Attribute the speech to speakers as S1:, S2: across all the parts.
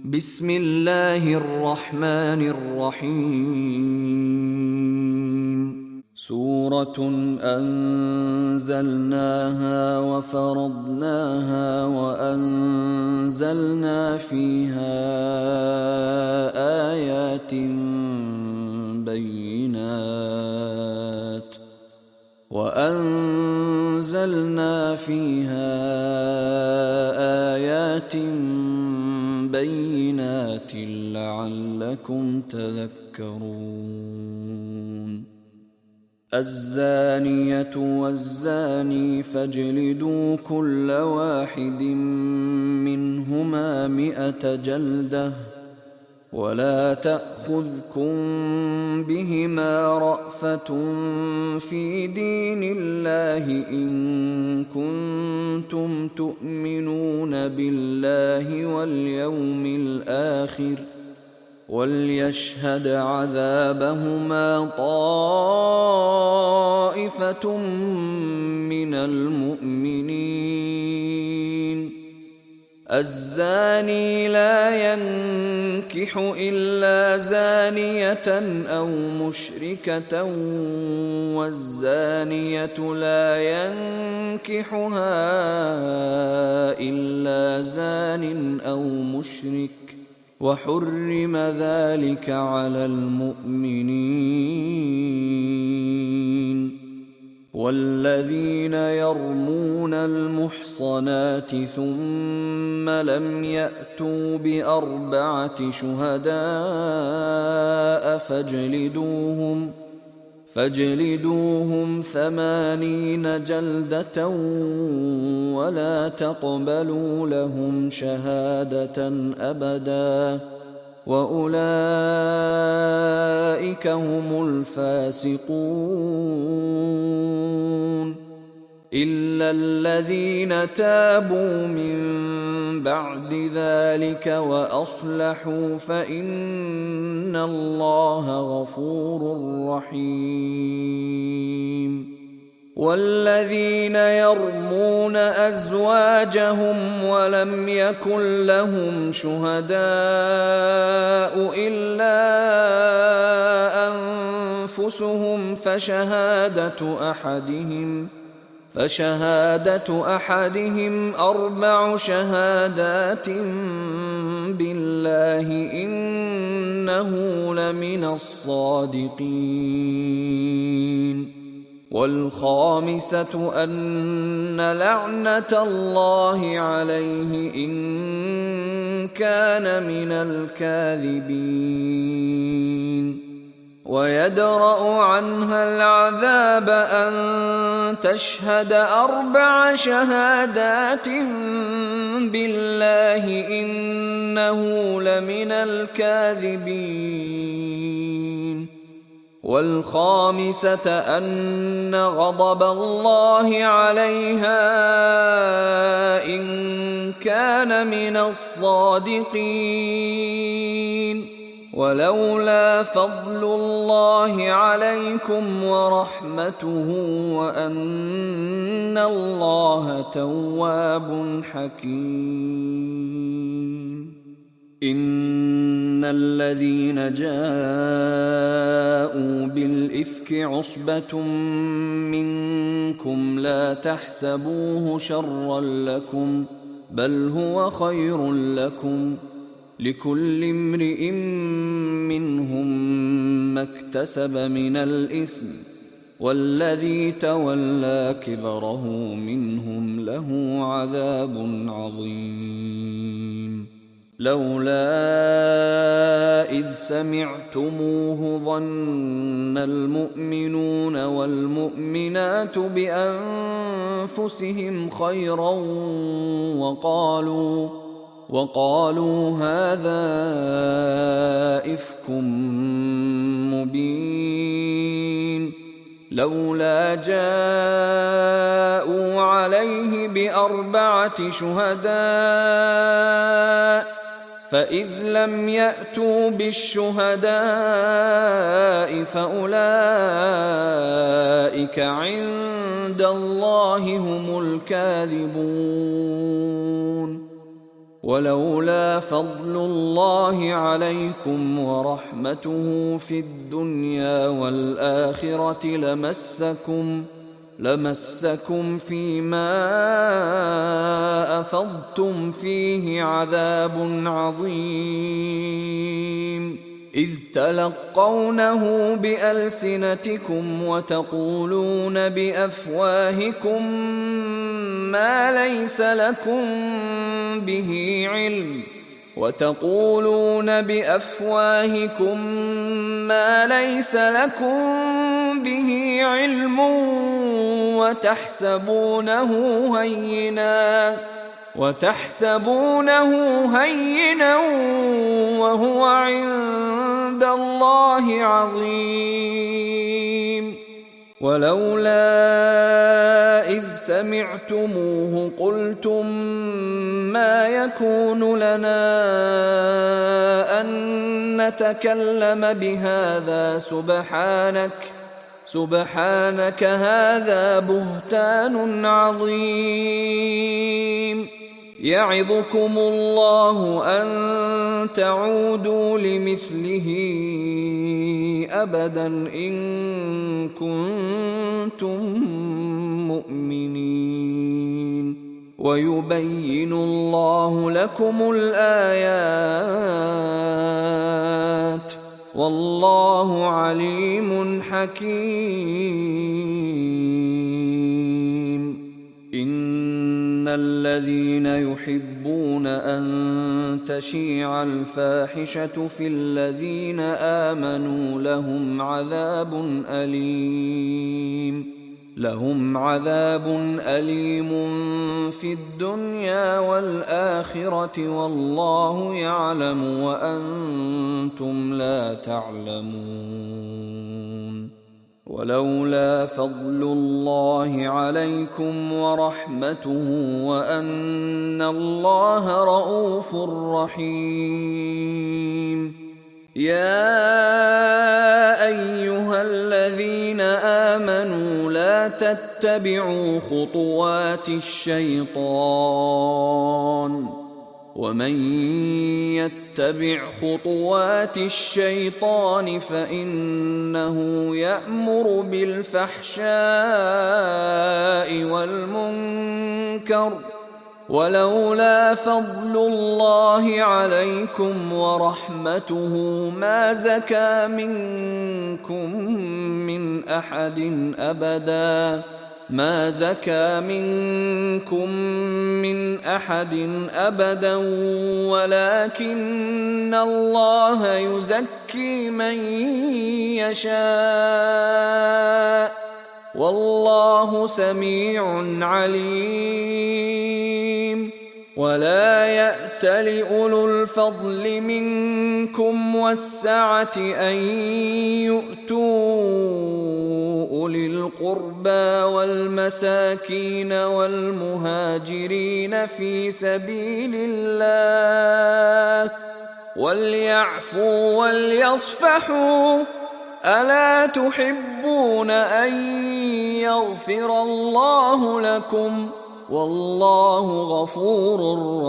S1: بسم الله الرحمن الرحيم سورة أنزلناها وفرضناها وأنزلنا فيها آيات بينات لعلكم تذكرون. الزانية والزاني فاجلدوا كل واحد منهما 100 جلدة ولا تأخذكم بهما رأفة في دين الله إن كنتم تؤمنون بالله واليوم الآخر وليشهد عذابهما طائفة من المؤمنين. الزاني لا ينكح إلا زانية أو مشركة والزانية لا ينكحها إلا زان أو مشرك وحرم ذلك على المؤمنين. والذين يرمون المحصنات ثم لم يأتوا ب4 شهداء فاجلدوهم 80 جلدة ولا تقبلوا لهم شهادة أبدا وأولئك هم الفاسقون. إلا الذين تابوا من بعد ذلك وأصلحوا فإن الله غفور رحيم. والذين يرمون أزواجهم ولم يكن لهم شهداء إلا أنفسهم فشهادة أحدهم 4 شهادات بالله إنه لمن الصادقين. والخامسة أن لعنة الله عليه إن كان من الكاذبين. ويدرأ عنها العذاب أن تشهد 4 شهادات بالله إنه لمن الكاذبين. والخامسة أن غضب الله عليها إن كان من الصادقين. ولولا فضل الله عليكم ورحمته وأن الله تواب حكيم. إن الذين جاءوا بالإفك عصبة منكم لا تحسبوه شرا لكم بل هو خير لكم لكل امرئ منهم ما اكتسب من الإثم والذي تولى كبره منهم له عذاب عظيم. لولا إذ سمعتموه ظن المؤمنون والمؤمنات بأنفسهم خيرا وقالوا هذا إفك مبين. لولا جاءوا عليه ب4 شهداء فإذ لم يأتوا بالشهداء فأولئك عند الله هم الكاذبون. ولولا فضل الله عليكم ورحمته في الدنيا والآخرة لمسكم فيما أفضتم فيه عذاب عظيم، إذ تلقونه بألسنتكم وتقولون بأفواهكم ما ليس لكم به علم وتحسبونه هينا وهو عند الله عظيم. ولولا إذ سمعتموه قلتم ما يكون لنا أن نتكلم بهذا سبحانك هذا بهتان عظيم. يعظكم الله أن تعودوا لمثله أبدا إن كنتم مؤمنين، ويبين الله لكم الآيات والله عليم حكيم. إن الذين يحبون أن تشيع الفاحشة في الذين آمنوا لهم عذاب أليم في الدنيا والآخرة والله يعلم وأنتم لا تعلمون. ولولا فضل الله عليكم ورحمته وأن الله رؤوف رحيم. يا أيها الذين آمنوا لا تتبعوا خطوات الشيطان، ومن يتبع خطوات الشيطان فإنه يأمر بالفحشاء والمنكر، ولولا فضل الله عليكم ورحمته ما زكى منكم من أحد أبدا ولكن الله يزكي من يشاء والله سميع عليم. ولا يأتل أولو الفضل منكم والسعة أن يؤتوا أولي القربى والمساكين والمهاجرين في سبيل الله وليعفوا وليصفحوا، ألا تحبون أن يغفر الله لكم والله غفور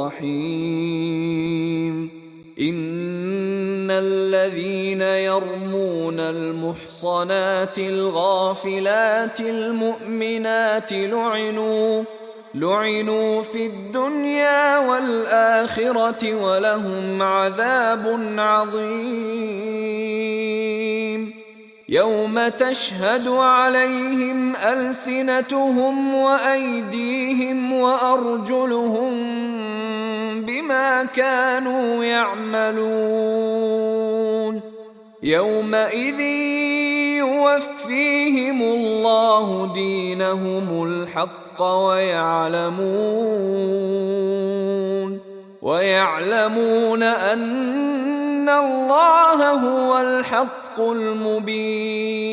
S1: رحيم. إن الذين يرمون المحصنات الغافلات المؤمنات لعنوا في الدنيا والآخرة ولهم عذاب عظيم. يوم تشهد عليهم ألسنتهم وأيديهم وأرجلهم بما كانوا يعملون، يومئذ يوفيهم الله دينهم الحق ويعلمون أن الله هو الحق المبين.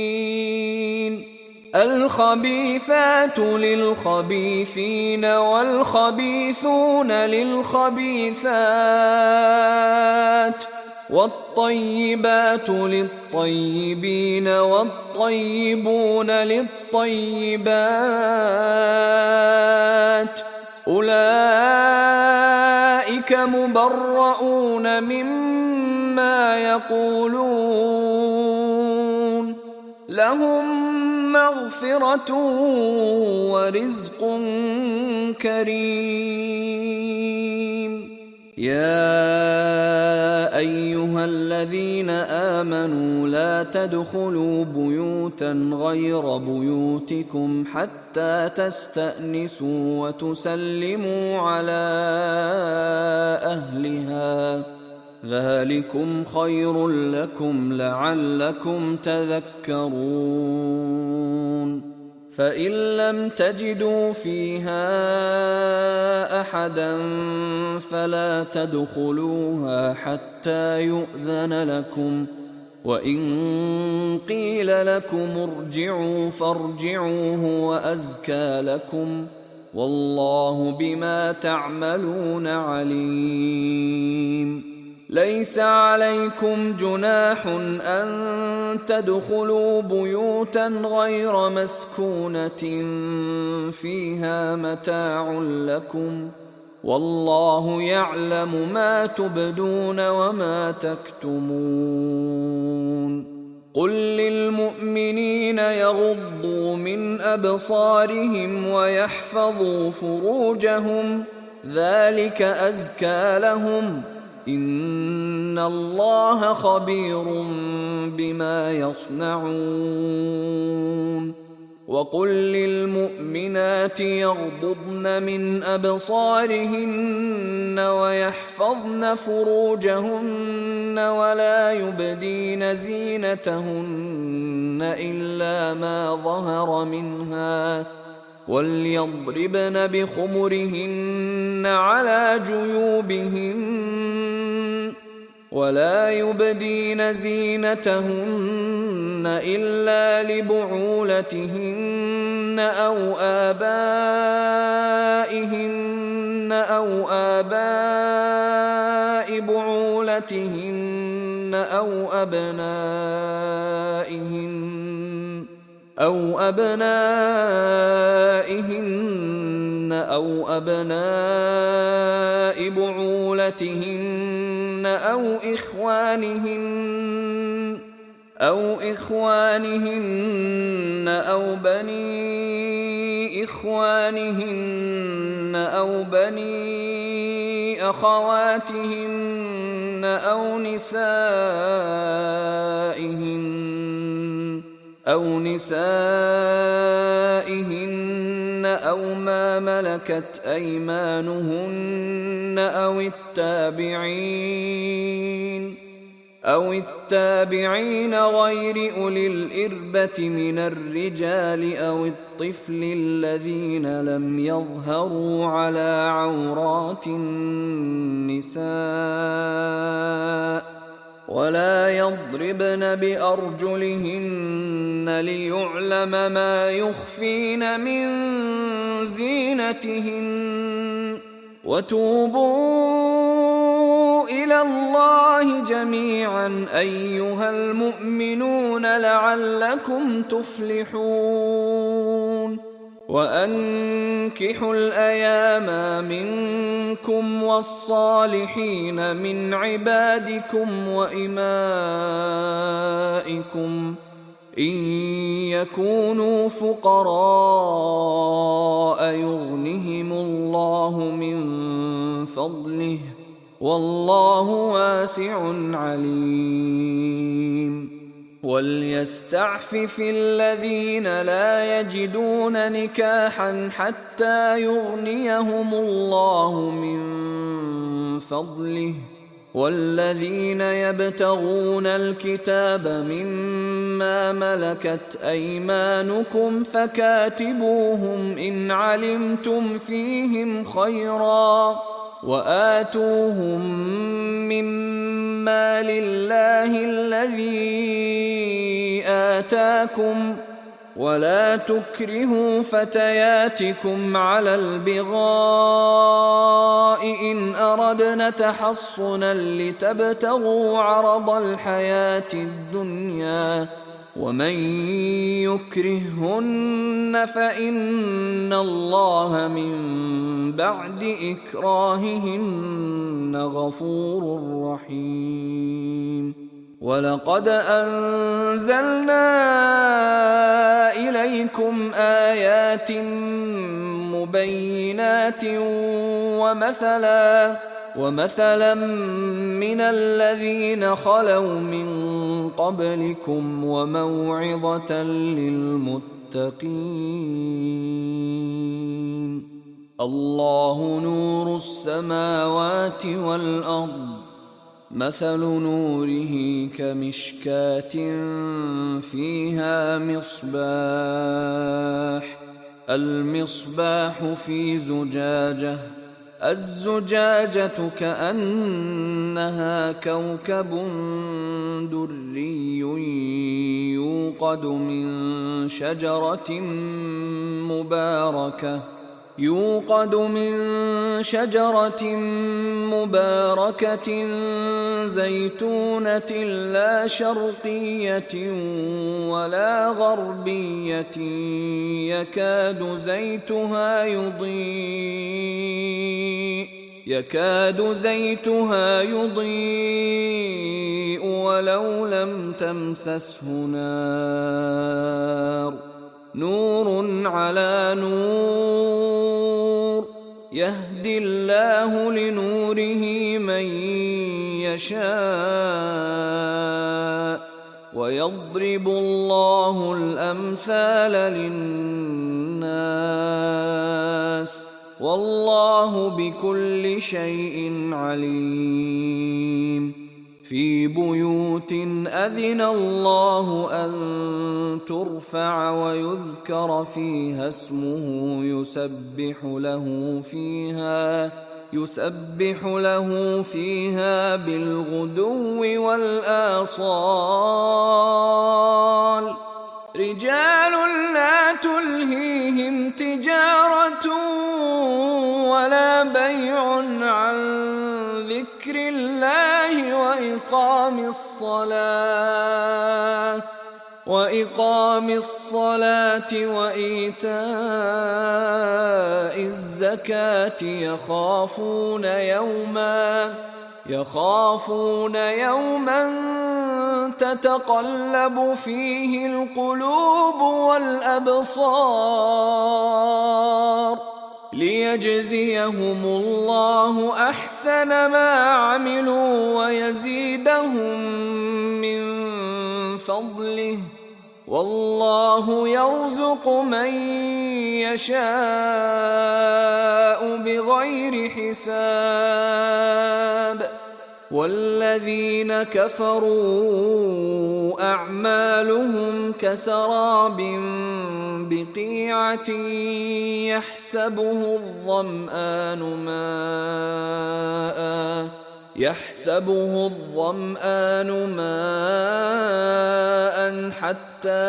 S1: الخبيثات للخبيثين والخبيثون للخبيثات والطيبات للطيبين والطيبون للطيبات، أولئك مبرؤون مما يقولون لهم مغفرة ورزق كريم. يا أيها الذين آمنوا لا تدخلوا بيوتا غير بيوتكم حتى تستأنسوا وتسلموا على أهلها، ذلكم خير لكم لعلكم تذكرون. فإن لم تجدوا فيها أحدا فلا تدخلوها حتى يؤذن لكم، وإن قيل لكم ارجعوا فارجعوا هو أزكى لكم، والله بما تعملون عليم. ليس عليكم جناح أن تدخلوا بيوتا غير مسكونة فيها متاع لكم، والله يعلم ما تبدون وما تكتمون. قل للمؤمنين يغضوا من أبصارهم ويحفظوا فروجهم، ذلك أزكى لهم، إن الله خبير بما يصنعون. وقل للمؤمنات يغضضن من أبصارهن ويحفظن فروجهن ولا يبدين زينتهن إلا ما ظهر منها، وليضربن بخمرهن على جيوبهن، ولا يبدين زينتهن إلا لبعولتهن أو آباء بعولتهن أو أبناء بعولتهن أو إخوانهن أو بني إخوانهن أو بني أخواتهن أو نسائهن أو ما ملكت أيمانهن أو التابعين غير أولي الإربة من الرجال أو الطفل الذين لم يظهروا على عورات النساء، ولا يضربن بأرجلهن ليعلم ما يخفين من زينتهن. وتوبوا إلى الله جميعا أيها المؤمنون لعلكم تفلحون. وأنكحوا الأيام منكم والصالحين من عبادكم وإمائكم إن يكونوا فقراء يغنهم الله من فضله، والله واسع عليم. وليستعفف الذين لا يجدون نكاحا حتى يغنيهم الله من فضله، والذين يبتغون الكتاب مما ملكت أيمانكم فكاتبوهم إن علمتم فيهم خيرا، وآتوهم مما لله الذي آتاكم، ولا تكرهوا فتياتكم على البغاء إن أردنا تحصنا لتبتغوا عرض الحياة الدنيا، ومن يكرههن فإن الله من بعد إكراههن غفور رحيم. ولقد أنزلنا إليكم آيات مبينات ومثلا من الذين خلوا من قبلكم وموعظة للمتقين. الله نور السماوات والأرض، مثل نوره كمشكاة فيها المصباح في زجاجة، الزجاجة كأنها كوكب دري يوقد من شجرة مباركة زيتونة لا شرقية ولا غربية يكاد زيتها يضيء ولو لم تمسسه نار، نور على نور، يهدي الله لنوره من يشاء، ويضرب الله الأمثال للناس، والله بكل شيء عليم. في بيوت أذن الله أن ترفع ويذكر فيها اسمه يسبح له فيها بالغدو والآصال، رجال لا تلهيهم تجارة ولا بيع عن ذكر الله وإقام الصلاة وإيتاء الزكاة، يخافون يوما تتقلب فيه القلوب والأبصار، ليجزيهم الله أحسن ما عملوا ويزيدهم من فضله، والله يرزق من يشاء بغير حساب. والذين كفروا أعمالهم كسراب بقيعة يحسبه الظمآن ماء حتى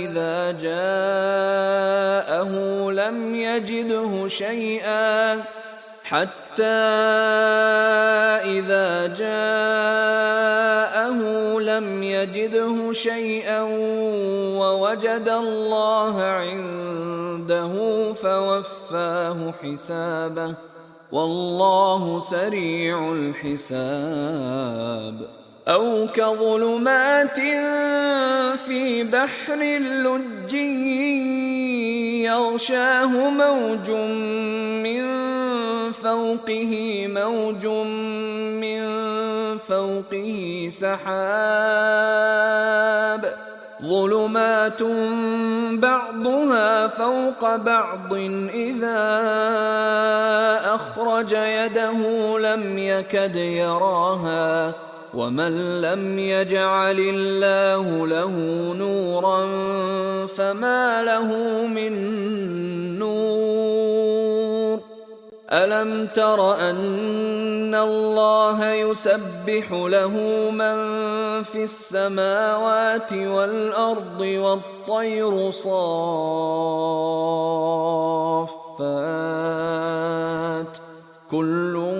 S1: إذا جاءه لم يجده شيئا ووجد الله عنده فوفاه حسابه، والله سريع الحساب. أو كظلمات في بحر لجي يغشاه موج من فوقه سحاب، ظلمات بعضها فوق بعض إذا أخرج يده لم يكد يراها، ومن لم يجعل الله له نورا فما له من نور. ألم تر أن الله يسبح له من في السماوات والأرض والطير صافات، كل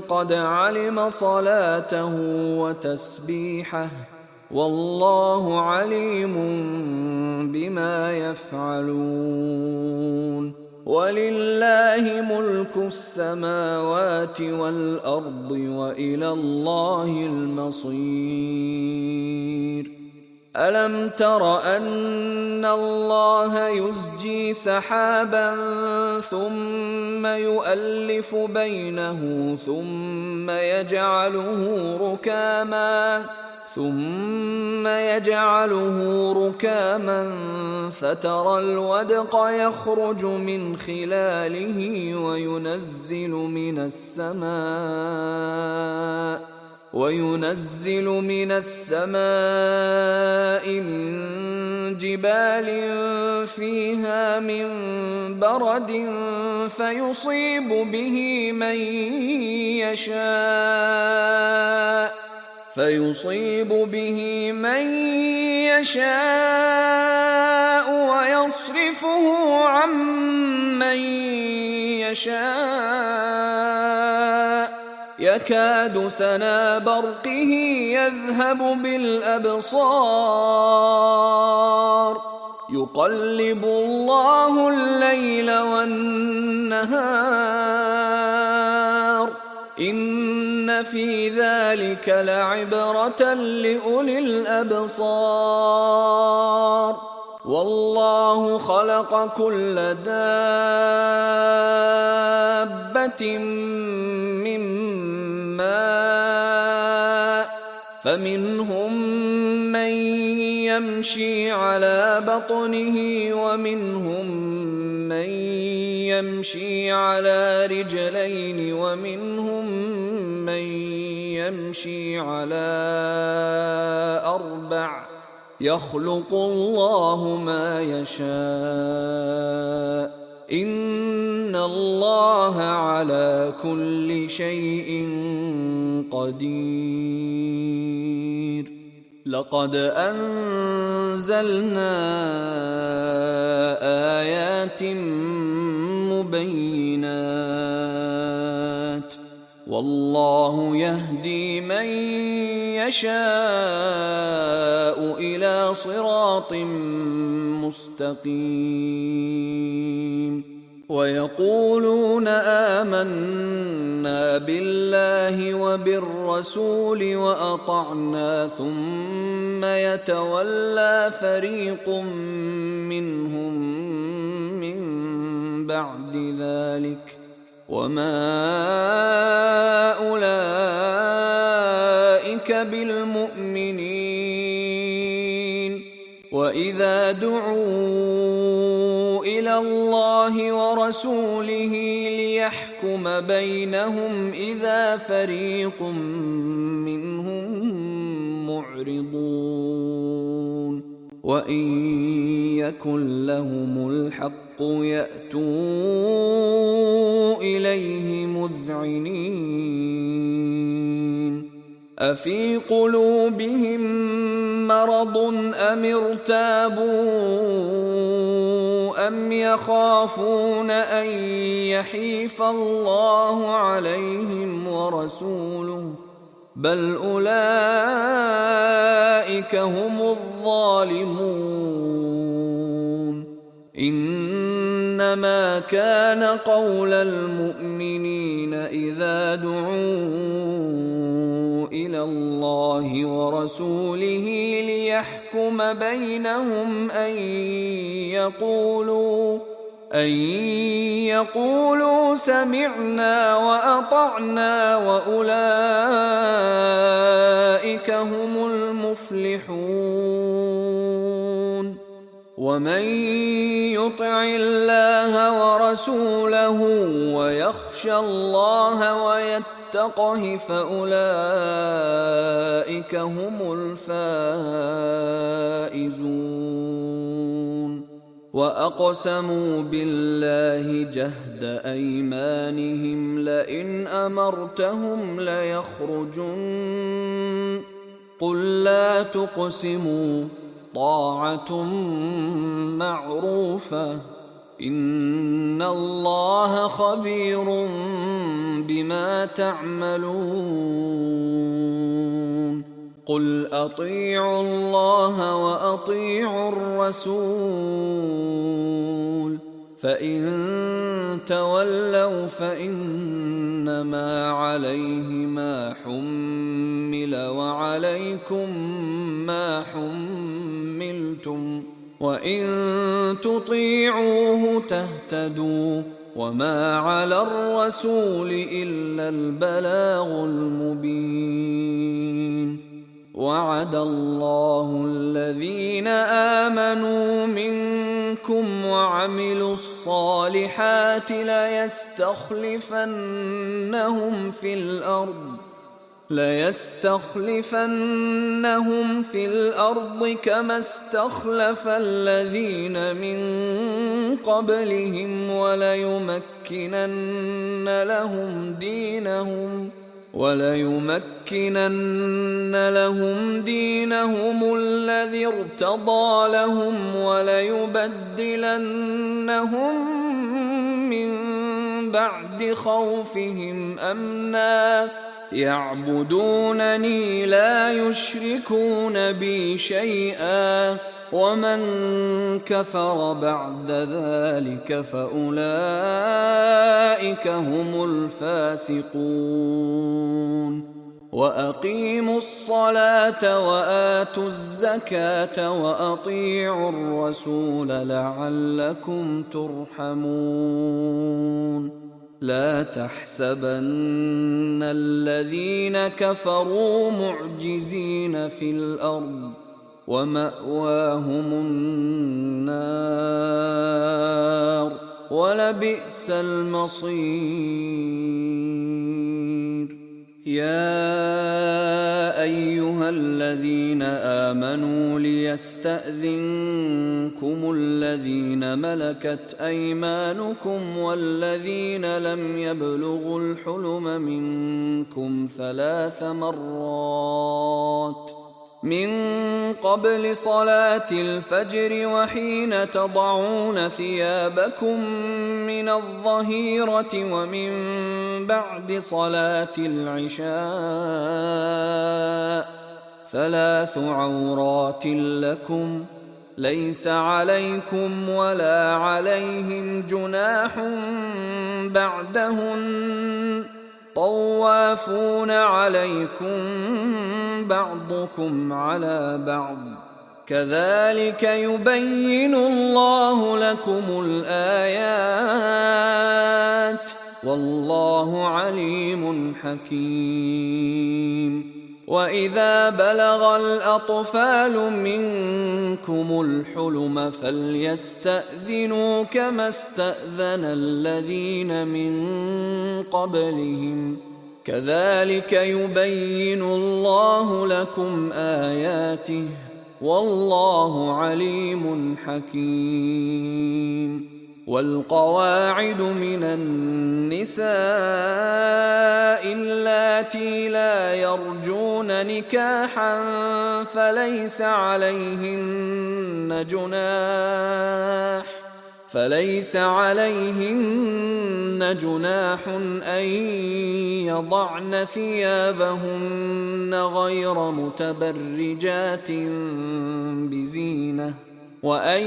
S1: قد علم صلاته وتسبيحه، والله عليم بما يفعلون. ولله ملك السماوات والأرض وإلى الله المصير. ألم تر أن الله يزجي سحابا ثم يؤلف بينه ثم يجعله ركاما فترى الودق يخرج من خلاله وينزل من السماء من جبال فيها من برد فيصيب به من يشاء ويصرفه عن من يشاء يكاد سنا برقه يذهب بالأبصار يقلب الله الليل والنهار إن في ذلك لعبرة لأولي الأبصار. والله خلق كل دابة من ماء فمنهم من يمشي على بطنه ومنهم من يمشي على رجلين ومنهم من يمشي على أربع يخلق الله ما يشاء إن الله على كل شيء قدير. لقد أنزلنا آيات مبينات والله يهدي من يشاء إلى صراط مستقيم. ويقولون آمنا بالله وبالرسول وأطعنا ثم يتولى فريق منهم من بعد ذلك وما أولئك بالمؤمنين. وإذا دعوا إلى الله ورسوله ليحكم بينهم إذا فريق منهم معرضون. وإن يكن لهم الحق يأتوا إليه مذعنين. أفي قلوبهم مرض أم ارتابوا أم يخافون أن يحيف الله عليهم ورسوله بل أولئك هم الظالمون. إنما كان قول المؤمنين إذا دعوا إلى الله ورسوله ليحكم بينهم أن يقولوا سمعنا وأطعنا وأولئك هم المفلحون. ومن يطع الله ورسوله ويخشى الله ويتقه فأولئك هم الفائزون. وأقسموا بالله جهد أيمانهم لئن أمرتهم ليخرجن قل لا تقسموا طاعة معروفة إن الله خبير بما تعملون. قل أطيعوا الله وأطيعوا الرسول فإن تولوا فإنما عليه ما حمل وعليكم ما حملتم وإن تطيعوه تهتدوا وما على الرسول إلا البلاغ المبين. وعد الله الذين آمنوا منكم وعملوا الصالحات ليستخلفنهم في الأرض كما استخلف الذين من قبلهم وليمكنن لهم دينهم الذي ارتضى لهم وليبدلنهم من بعد خوفهم أمنا يعبدونني لا يشركون بي شيئا ومن كفر بعد ذلك فأولئك هم الفاسقون. وأقيموا الصلاة وآتوا الزكاة وأطيعوا الرسول لعلكم ترحمون. لا تحسبن الذين كفروا معجزين في الأرض ومأواهم النار ولبئس المصير. يا أيها الذين آمنوا ليستأذنكم الذين ملكت أيمانكم والذين لم يبلغوا الحلم منكم 3 مرات من قبل صلاة الفجر وحين تضعون ثيابكم من الظهيرة ومن بعد صلاة العشاء 3 عورات لكم ليس عليكم ولا عليهم جناح بعدهن طوافون عليكم بعضكم على بعض كذلك يبين الله لكم الآيات والله عليم حكيم. وإذا بلغ الأطفال منكم الحلم فليستأذنوا كما استأذن الذين من قبلهم كذلك يبين الله لكم آياته والله عليم حكيم. والقواعد من النساء اللاتي لا يرجون نكاحا فليس عليهن جناح أن يضعن ثيابهن غير متبرجات بزينة وأن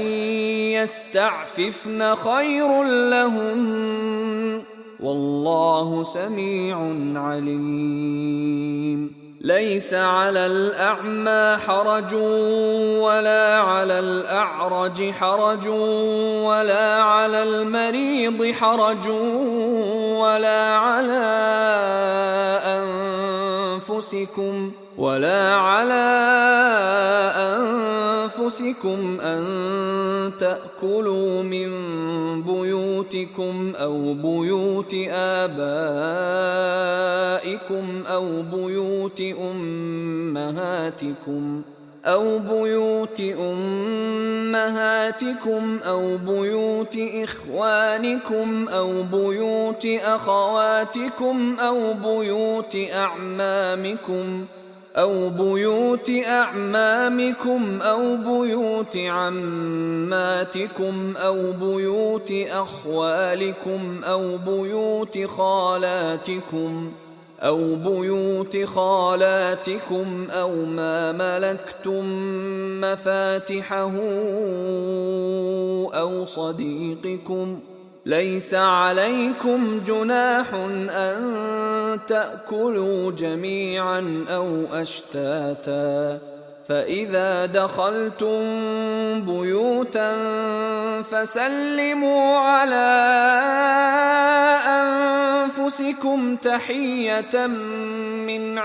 S1: يستعففن خير لهن والله سميع عليم. ليس على الأعمى حرج ولا على الأعرج حرج ولا على المريض حرج ولا على أنفسكم أن تأكلوا من بيوتكم أو بيوت آبائكم أو بيوت أمهاتكم أو بيوت إخوانكم أو بيوت أخواتكم أو بيوت أعمامكم أو بيوت عماتكم أو بيوت أخوالكم أو بيوت خالاتكم أو بيوت خالاتكم أو ما ملكتم مفاتحه أو صديقكم. ليس عليكم جناح أن تأكلوا جميعا أو أشتاتا، فإذا دخلتم بيوتا فسلموا على أنفسكم تحية من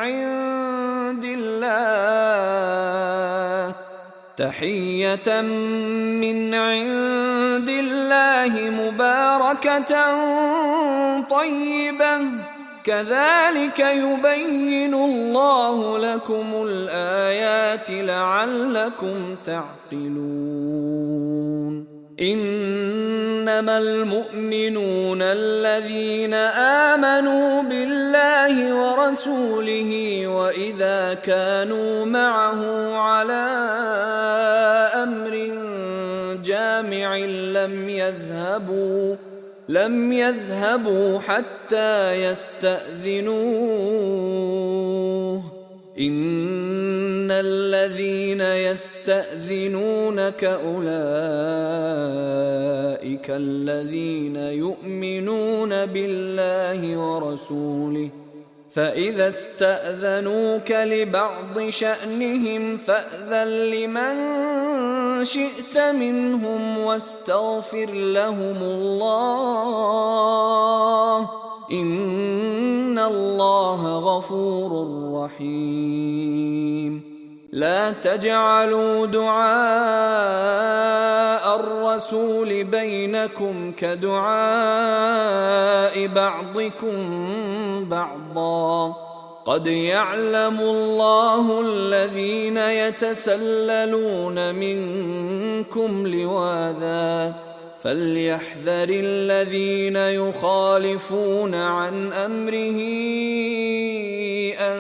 S1: عند الله مباركة طيبة، كذلك يبين الله لكم الآيات لعلكم تعقلون. إنما المؤمنون الذين آمنوا بالله ورسوله وإذا كانوا معه على أمر جامع لم يذهبوا حتى يستأذنوه. إن الذين يستأذنونك أولئك الذين يؤمنون بالله ورسوله، فإذا استأذنوك لبعض شأنهم فأذن لمن شئت منهم واستغفر لهم الله، إن الله غفور رحيم. لا تجعلوا دعاء الرسول بينكم كدعاء بعضكم بعضا، قد يعلم الله الذين يتسللون منكم لواذا، فليحذر الذين يخالفون عن أمره أن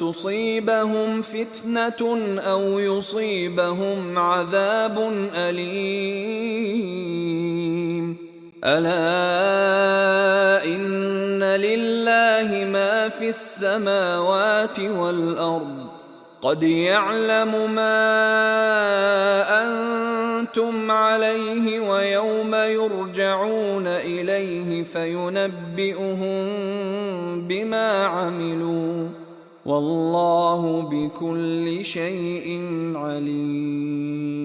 S1: تصيبهم فتنة أو يصيبهم عذاب أليم. ألا إن لله ما في السماوات والأرض، قد يعلم ما أنتم عليه ويوم يرجعون إليه فينبئهم بما عملوا، والله بكل شيء عليم.